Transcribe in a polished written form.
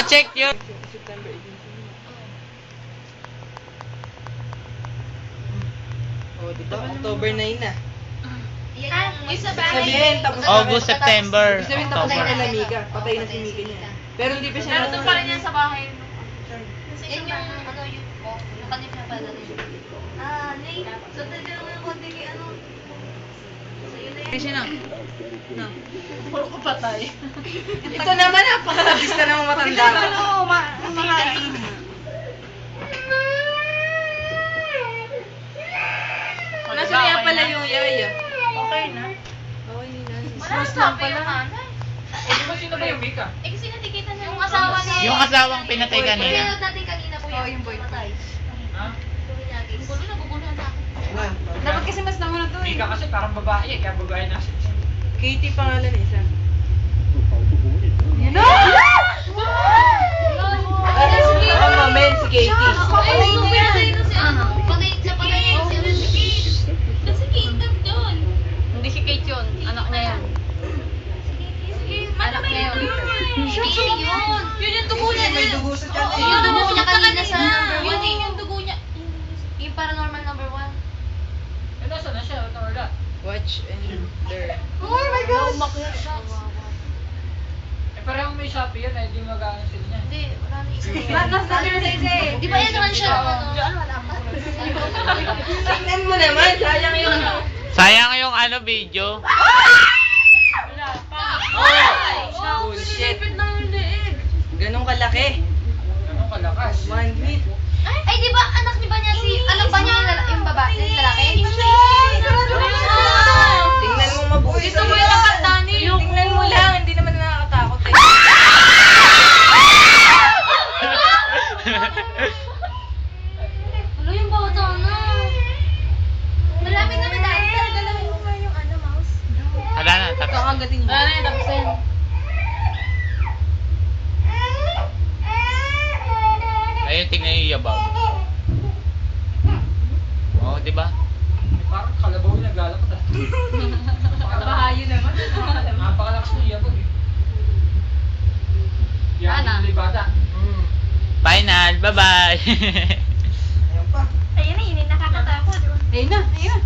check yun. September 18. Oh, di ba? October 9 na. Sabihin, tapos na August, September, Sabihin, tapos na October. kay Mika. Patay na si Mika niya. Pero hindi pa siya Pero doon pa rin yan sa bahay. Yan yung ano yun po. Yung kanina pala rin. Nay. So, talaga naman yung konti kay ano. So, yun na yan. Kasi na. No. Puro ko patay. Ito naman, napakalabis na naman matanda. Mahalin. Nasa niya pala yung yaya. Okay na. Okay, Nina. Wala sabi yung nanay. Sino ba yung Mika? Eh, kasi nakikita na yung asawa niya. Yung asawang pinatay Yung kanina. pinanood natin kanina po Oo, yung boyfriend. Patay. Ha? Yung Miyagi. Gulo na, guguluhan na ako. Dapat kasi mas naman na to eh. Mika kasi parang babae eh, kaya babae na siya. Katie pangalan isa. Yun na! Ako moment si Katie. Ay, nung pinatay na si ano. Patay sa patay si ano si Kate. Ba't si Kate nandun? Hindi si Kate yun. Anak niya yan. Anak niya yun. Kate yun. Yun yung dugo niya. May dugo sa tiyan eh. Yung dugo niya kanina sa number 1 eh. Yung dugo niya. Yung paranormal number 1. Eh, nasa na siya? Wala. Watch and learn. Oh my God! Eh, parang may Shopee yun eh, di mag-ano sila niya. Hindi, wala na isa. Nasa na sa isa eh. Di ba yan naman siya? Diyan, wala pa. Tingnan mo naman, sayang yung ano. Sayang yung ano video. Wala pa. Bullshit. Ganong kalaki. Ano kalakas? One hit. Ay, di ba anak ni ba niya si... Anak ba niya yung babae? Yung lalaki? Tingnan mo mabuti. Ito mo yung nakatani. Tingnan mo lang, hindi naman nakakatakot eh. Wala yung bata na. Malamig naman dahil. Galawin mo nga yung ano, mouse. Wala na, tapos. Kakagatin mo. Wala na yun, tapos na yun. Ayun, tingnan yung yabaw. Oo, di ba? Parang kalabaw yung naglalakad ah. Bahayo naman. Napakalakas ng iyabag eh. Yan, Ana? yung bata. Final, bye-bye. Ayun pa. Ayun na, yun yung nakakatakot. Ayun na, ayun.